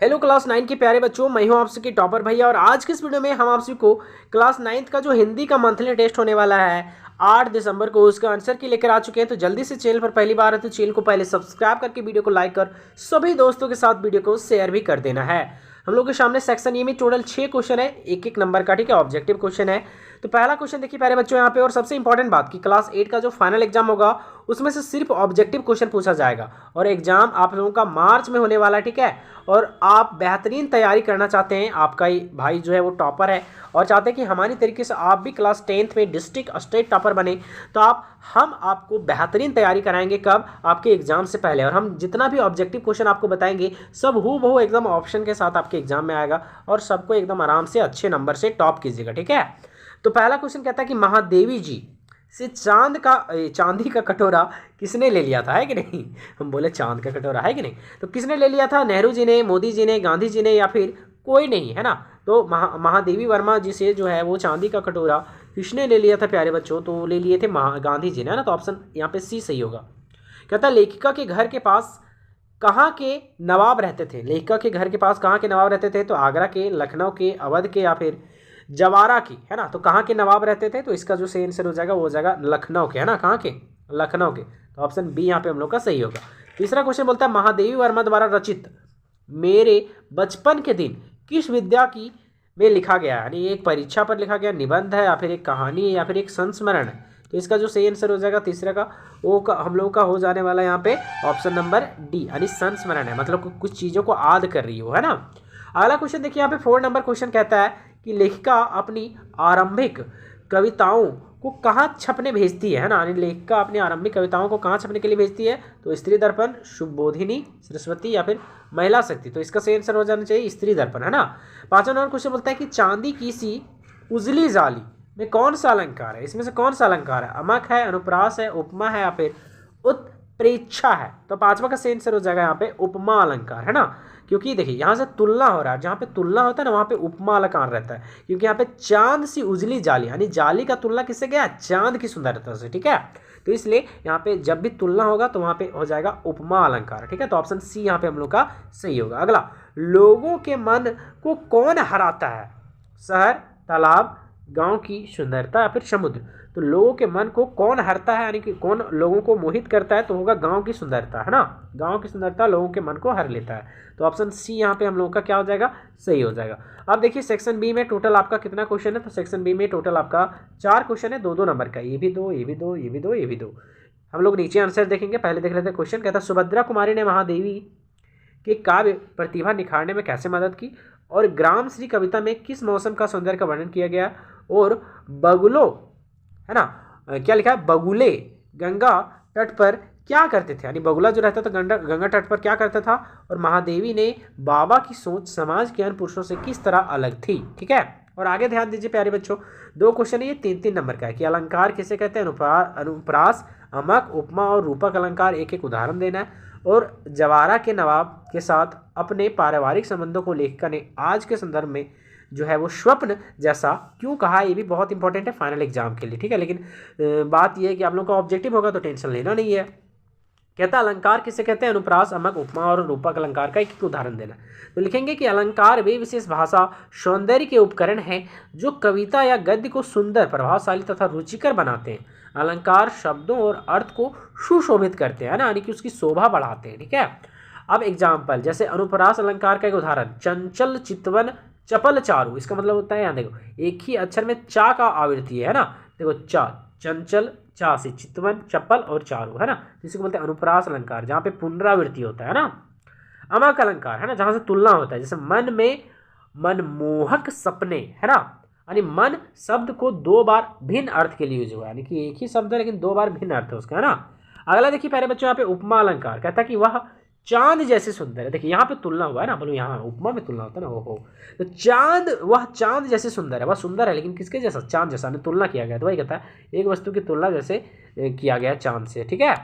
Hello class 9 के प्यारे बच्चों, मैं हूं आप सबके टॉपर भैया। और आज की इस वीडियो में हम आप सबको क्लास 9 का जो हिंदी का मंथली टेस्ट होने वाला है 8 दिसंबर को, उसका आंसर की लेकर आ चुके हैं। तो जल्दी से चैनल पर पहली बार है तो चैनल को पहले सब्सक्राइब करके वीडियो को लाइक कर सभी दोस्तों के साथ वीडियो को शेयर भी कर देना है। हम लोग के सामने सेक्शन ए में टोटल 6 क्वेश्चन है, एक नंबर का, ठीक है, ऑब्जेक्टिव क्वेश्चन है। तो पहला क्वेश्चन देखिए प्यारे बच्चों यहाँ पे, और सबसे इंपॉर्टेंट बात कि क्लास 8 का जो फाइनल एग्जाम होगा उसमें से सिर्फ ऑब्जेक्टिव क्वेश्चन पूछा जाएगा, और एग्जाम आप लोगों का मार्च में होने वाला है, ठीक है। और आप बेहतरीन तैयारी करना चाहते हैं, आपका ही भाई जो है वो टॉपर है और चाहते हैं कि हमारी तरीके से आप भी क्लास 10th में डिस्ट्रिक्ट स्टेट टॉपर बने, तो हम आपको बेहतरीन तैयारी कराएंगे। कब? आपके एग्जाम से पहले। और हम जितना भी ऑब्जेक्टिव क्वेश्चन आपको बताएंगे सब हूबहू एकदम ऑप्शन के साथ आपके एग्जाम में आएगा, और सबको एकदम आराम से अच्छे नंबर से टॉप कीजिएगा, ठीक है। तो पहला क्वेश्चन कहता है कि महादेवी जी से चांदी का कटोरा किसने ले लिया था, है कि नहीं। हम बोले चांद का कटोरा, है कि नहीं। तो किसने ले लिया था? नेहरू जी ने, मोदी जी ने, गांधी जी ने, या फिर कोई नहीं, है ना। तो महादेवी वर्मा जी से जो है वो चांदी का कटोरा किसने ले लिया था प्यारे बच्चों? तो ले लिए थे गांधी जी ने, है ना। तो ऑप्शन यहाँ पे सी सही होगा। कहता है लेखिका के घर के पास कहाँ के नवाब रहते थे? लेखिका के घर के पास कहाँ के नवाब रहते थे? तो आगरा के, लखनऊ के, अवध के, या फिर जवारा की, है ना। तो कहाँ के नवाब रहते थे? तो इसका जो सही आंसर हो जाएगा वो हो जाएगा लखनऊ के, है ना। कहाँ के? लखनऊ के। तो ऑप्शन बी यहाँ पे हम लोग का सही होगा। तीसरा क्वेश्चन बोलता है महादेवी वर्मा द्वारा रचित मेरे बचपन के दिन किस विद्या की में लिखा गया है? यानी एक परीक्षा पर लिखा गया निबंध है, या फिर एक कहानी है, या फिर एक संस्मरण है। तो इसका जो सही आंसर हो जाएगा तीसरा का, वो हम लोगों का हो जाने वाला यहाँ पे ऑप्शन नंबर डी, यानी संस्मरण है, मतलब कुछ चीज़ों को याद कर रही हो, है ना। अगला क्वेश्चन देखिए यहाँ पे 4 नंबर क्वेश्चन कहता है कि लेखिका अपनी आरंभिक कविताओं को कहाँ छपने भेजती है ना। यानी लेखिका अपनी आरंभिक कविताओं को कहाँ छपने के लिए भेजती है? तो स्त्री दर्पण, शुभबोधिनी, सरस्वती, या फिर महिला शक्ति। तो इसका सही आंसर हो जाना चाहिए स्त्री दर्पण, है ना। 5वां नंबर क्वेश्चन बोलता है कि चांदी की सी उजली जाली में कौन सा अलंकार है? इसमें से कौन सा अलंकार है? अमक है, अनुप्रास है, उपमा है, या फिर उत्प्रेक्षा है। तो 5वां का सही आंसर हो जाएगा यहाँ पे उपमा अलंकार, है ना। क्योंकि देखिए यहाँ से तुलना हो रहा है, जहाँ पे तुलना होता है ना वहाँ पे उपमा अलंकार रहता है, क्योंकि यहाँ पे चांद सी उजली जाली, यानी जाली का तुलना किससे गया? चांद की सुंदरता से, ठीक है। तो इसलिए यहाँ पे जब भी तुलना होगा तो वहाँ पे हो जाएगा उपमा अलंकार, ठीक है। तो ऑप्शन सी यहाँ पे हम लोग का सही होगा। अगला, लोगों के मन को कौन हराता है? शहर, तालाब, गांव की सुंदरता, या फिर समुद्र। तो लोगों के मन को कौन हरता है, यानी कि कौन लोगों को मोहित करता है? तो होगा गांव की सुंदरता, है ना। गांव की सुंदरता लोगों के मन को हर लेता है। तो ऑप्शन सी यहाँ पे हम लोगों का क्या हो जाएगा? सही हो जाएगा। अब देखिए सेक्शन बी में टोटल आपका कितना क्वेश्चन है? तो सेक्शन बी में टोटल आपका 4 क्वेश्चन है, 2-2 नंबर का। ये भी 2, ये भी 2, ये भी 2, ये भी 2। हम लोग नीचे आंसर देखेंगे, पहले देख लेते हैं क्वेश्चन। कहता है सुभद्रा कुमारी ने महादेवी के काव्य प्रतिभा निखारने में कैसे मदद की? और ग्राम श्री कविता में किस मौसम का सौंदर्य का वर्णन किया गया? और बगुलो, है ना, क्या लिखा है? बगुले गंगा तट पर क्या करते थे? यानी बगुला जो रहता था गंगा तट पर क्या करता था? और महादेवी ने बाबा की सोच समाज के अन्य पुरुषों से किस तरह अलग थी, ठीक है। और आगे ध्यान दीजिए प्यारे बच्चों, 2 क्वेश्चन है, ये 3-3 नंबर का है कि अलंकार किसे कहते हैं? अनुप्रास, अमक, उपमा और रूपक अलंकार, एक एक उदाहरण देना है। और जवारा के नवाब के साथ अपने पारिवारिक संबंधों को लेखिका ने आज के संदर्भ में जो है वो स्वप्न जैसा क्यों कहा? ये भी बहुत इंपॉर्टेंट है फाइनल एग्जाम के लिए, ठीक है। लेकिन बात यह है कि आप लोगों का ऑब्जेक्टिव होगा तो टेंशन लेना नहीं है। कहता है अलंकार किसे कहते हैं? अनुप्रास, अमक, उपमा और रूपक अलंकार का एक उदाहरण देना। तो लिखेंगे कि अलंकार वे विशेष भाषा सौंदर्य के उपकरण हैं जो कविता या गद्य को सुंदर, प्रभावशाली तथा रुचिकर बनाते हैं। अलंकार शब्दों और अर्थ को सुशोभित करते हैं ना, यानी कि उसकी शोभा बढ़ाते हैं, ठीक है। अब एग्जाम्पल, जैसे अनुप्रास अलंकार का एक उदाहरण चंचल चितवन चपल चारु। इसका मतलब होता है, यहाँ देखो एक ही अक्षर में चा का आवृत्ति है ना। देखो चा, चंचल, चा से चितवन, चप्पल और चारु, है ना। जिसको बोलते हैं अनुप्रास अलंकार, जहाँ पे पुनरावृत्ति होता है ना। अमक अलंकार, है ना, जहाँ से तुलना होता है, जैसे मन में मनमोहक सपने, है ना। यानी मन शब्द को 2 बार भिन्न अर्थ के लिए यूज हुआ, यानी कि एक ही शब्द है लेकिन 2 बार भिन्न अर्थ है उसका, है ना। अगला देखिए प्यारे बच्चों, यहाँ पे उपमा अलंकार कहता है कि वह चांद जैसे सुंदर है। देखिए यहाँ पे तुलना हुआ है ना, बोलो यहाँ उपमा में तुलना होता है ना, हो तो चांद, वह चांद जैसे सुंदर है, वह सुंदर है लेकिन किसके जैसा? चांद जैसा, ने तुलना किया गया। तो वही कहता है एक वस्तु की तुलना जैसे किया गया चांद से, ठीक है।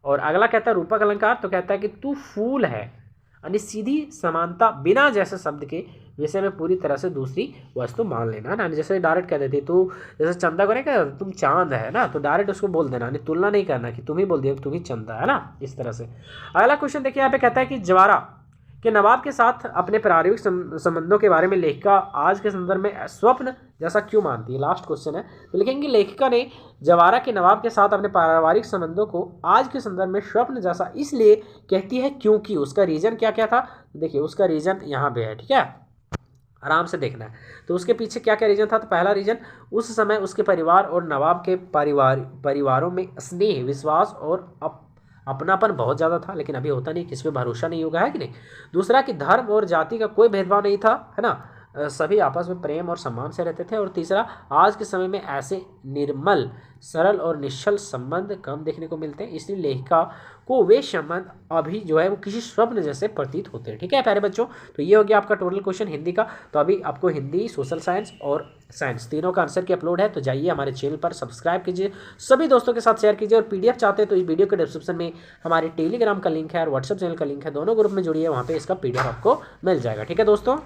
और अगला कहता है रूपक अलंकार, तो कहता है कि तू फूल है, यानी सीधी समानता बिना जैसे शब्द के विषय में पूरी तरह से दूसरी वस्तु मान लेना, ना। जैसे डायरेक्ट कह देते तो जैसे चंदा को नहीं कह तुम चांद है ना, तो डायरेक्ट उसको बोल देना, नहीं तुलना नहीं करना कि तुम ही बोल दिया तुम ही चंदा, है ना, इस तरह से। अगला क्वेश्चन देखिए यहाँ पे कहता है कि जवारा कि नवाब के साथ अपने पारिवारिक संबंधों के बारे में लेखिका आज के संदर्भ में स्वप्न जैसा क्यों मानती है। लास्ट क्वेश्चन है, तो लिखेंगे लेखिका ने जवारा के नवाब के साथ अपने पारिवारिक संबंधों को आज के संदर्भ में स्वप्न जैसा इसलिए कहती है क्योंकि उसका रीजन क्या क्या था। देखिए उसका रीजन यहाँ पे है, ठीक है, आराम से देखना है। तो उसके पीछे क्या क्या रीजन था, तो पहला रीजन उस समय उसके परिवार और नवाब के परिवारों में स्नेह, विश्वास और अपनापन बहुत ज़्यादा था, लेकिन अभी होता नहीं, किसी पे भरोसा नहीं होगा, है कि नहीं। दूसरा कि धर्म और जाति का कोई भेदभाव नहीं था, है ना, सभी आपस में प्रेम और सम्मान से रहते थे। और तीसरा, आज के समय में ऐसे निर्मल, सरल और निश्चल संबंध कम देखने को मिलते हैं, इसलिए लेखिका को वे संबंध अभी जो है वो किसी स्वप्न जैसे प्रतीत होते हैं। ठीक है प्यारे बच्चों, तो ये हो गया आपका टोटल क्वेश्चन हिंदी का। तो अभी आपको हिंदी, सोशल साइंस और साइंस तीनों का आंसर की अपलोड है, तो जाइए हमारे चैनल पर सब्सक्राइब कीजिए, सभी दोस्तों के साथ शेयर कीजिए। और पीडीएफ चाहते हैं तो इस वीडियो के डिस्क्रिप्शन में हमारे टेलीग्राम का लिंक है और व्हाट्सएप चैनल का लिंक है, दोनों ग्रुप में जुड़िए, वहाँ पे इसका पीडीएफ आपको मिल जाएगा। ठीक है दोस्तों।